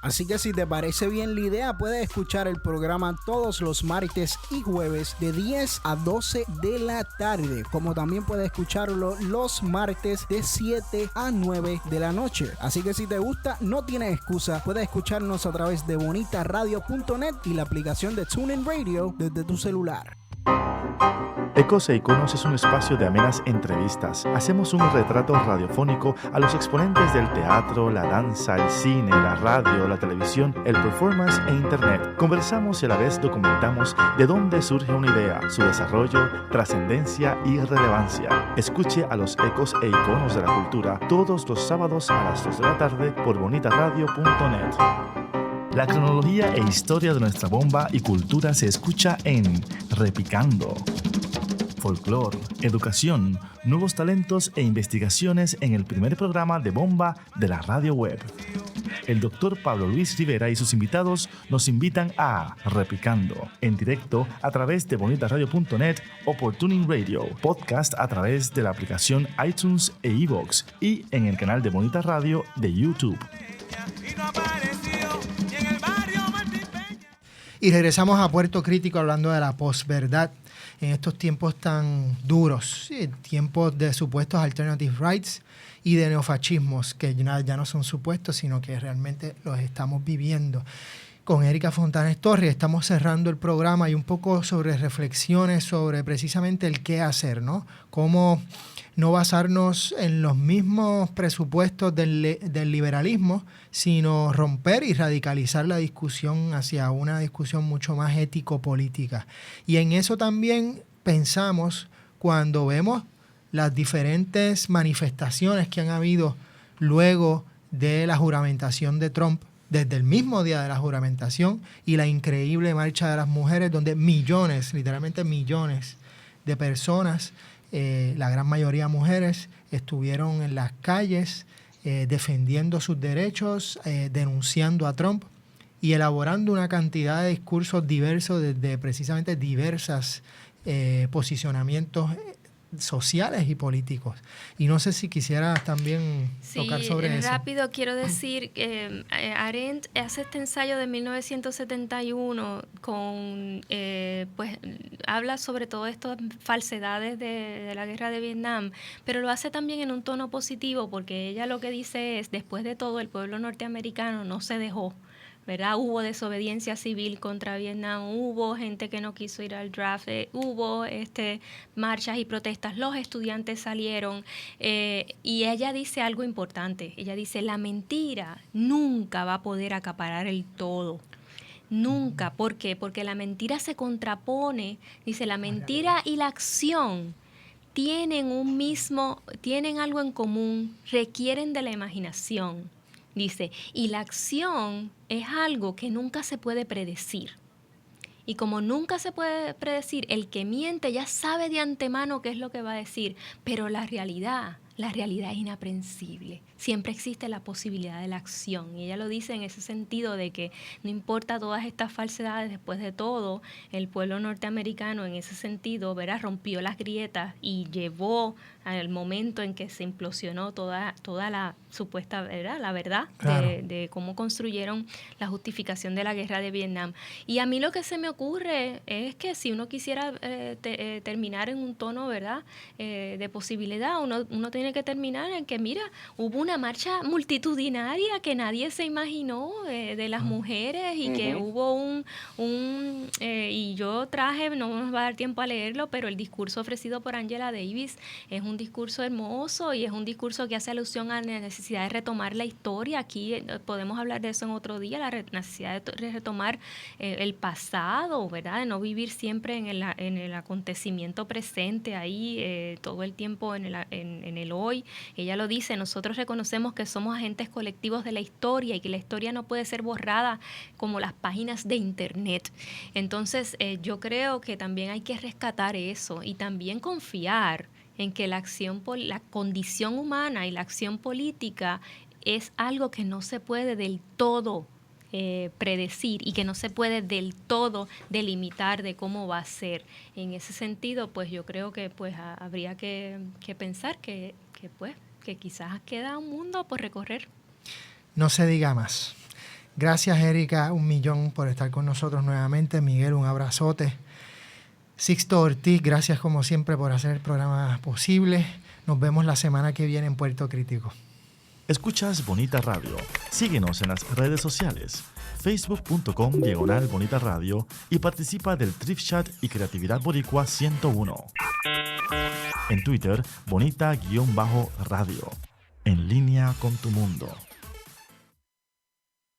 Así que si te parece bien la idea, puedes escuchar el programa todos los martes y jueves de 10 a 12 de la tarde, como también puedes escucharlo los martes de 7 a 9 de la noche. Así que si te gusta, no tienes excusa, puedes escucharnos a través de bonitaradio.net y la aplicación de TuneIn Radio desde tu celular. Ecos e Iconos es un espacio de amenas entrevistas. Hacemos un retrato radiofónico a los exponentes del teatro, la danza, el cine, la radio, la televisión, el performance e internet. Conversamos y a la vez documentamos de dónde surge una idea, su desarrollo, trascendencia y relevancia. Escuche a los Ecos e Iconos de la Cultura todos los sábados a las 2 de la tarde por bonitaradio.net. La cronología e historia de nuestra bomba y cultura se escucha en Repicando. Folclor, educación, nuevos talentos e investigaciones en el primer programa de bomba de la radio web. El doctor Pablo Luis Rivera y sus invitados nos invitan a Repicando, en directo a través de bonitaradio.net o por Tuning Radio, podcast a través de la aplicación iTunes e iVoox y en el canal de Bonita Radio de YouTube. Y regresamos a Puerto Crítico hablando de la posverdad en estos tiempos tan duros, ¿sí? Tiempos de supuestos alternative rights y de neofascismos que ya no son supuestos, sino que realmente los estamos viviendo. Con Erika Fontanes Torres estamos cerrando el programa y un poco sobre reflexiones sobre precisamente el qué hacer, ¿no? Cómo no basarnos en los mismos presupuestos del liberalismo, sino romper y radicalizar la discusión hacia una discusión mucho más ético-política. Y en eso también pensamos cuando vemos las diferentes manifestaciones que han habido luego de la juramentación de Trump, desde el mismo día de la juramentación, y la increíble marcha de las mujeres, donde millones, literalmente millones de personas, la gran mayoría mujeres, estuvieron en las calles defendiendo sus derechos, denunciando a Trump y elaborando una cantidad de discursos diversos desde precisamente diversos posicionamientos sociales y políticos. Y no sé si quisieras también tocar sobre eso. Rápido quiero decir que Arendt hace este ensayo de 1971 con, pues habla sobre todas estas falsedades de la guerra de Vietnam, pero lo hace también en un tono positivo, porque ella lo que dice es, después de todo, el pueblo norteamericano no se dejó, ¿verdad? Hubo desobediencia civil contra Vietnam, hubo gente que no quiso ir al draft, hubo marchas y protestas, los estudiantes salieron, y ella dice algo importante, ella dice, la mentira nunca va a poder acaparar el todo. Nunca. ¿Por qué? Porque la mentira se contrapone, dice, la mentira y la acción tienen algo en común, requieren de la imaginación. Dice, y la acción es algo que nunca se puede predecir. Y como nunca se puede predecir, el que miente ya sabe de antemano qué es lo que va a decir, pero la realidad es inaprensible. Siempre existe la posibilidad de la acción. Y ella lo dice en ese sentido de que no importa todas estas falsedades, después de todo, el pueblo norteamericano en ese sentido, ¿verdad?, rompió las grietas y llevó al momento en que se implosionó toda la supuesta verdad, la verdad Claro. de cómo construyeron la justificación de la guerra de Vietnam. Y a mí lo que se me ocurre es que si uno quisiera terminar en un tono, ¿verdad?, de posibilidad, uno tiene que terminar en que, mira, hubo una marcha multitudinaria que nadie se imaginó de las mujeres y que hubo y yo traje, no nos va a dar tiempo a leerlo, pero el discurso ofrecido por Angela Davis es un discurso hermoso y es un discurso que hace alusión a la necesidad de retomar la historia. Aquí podemos hablar de eso en otro día, la necesidad de retomar el pasado, ¿verdad?, de no vivir siempre en el acontecimiento presente, ahí todo el tiempo en el hoy. Ella lo dice, nosotros reconocemos que somos agentes colectivos de la historia y que la historia no puede ser borrada como las páginas de internet. Entonces yo creo que también hay que rescatar eso y también confiar en que la condición humana y la acción política es algo que no se puede del todo predecir y que no se puede del todo delimitar de cómo va a ser. En ese sentido, pues yo creo que pues habría que pensar que quizás queda un mundo por recorrer. No se diga más. Gracias, Erika, 1,000,000 por estar con nosotros nuevamente. Miguel, un abrazote. Sixto Ortiz, gracias como siempre por hacer el programa posible. Nos vemos la semana que viene en Puerto Crítico. Escuchas Bonita Radio. Síguenos en las redes sociales, facebook.com/Bonita Radio y participa del Thrift Chat y Creatividad Boricua 101. En Twitter, Bonita-Radio. En línea con tu mundo.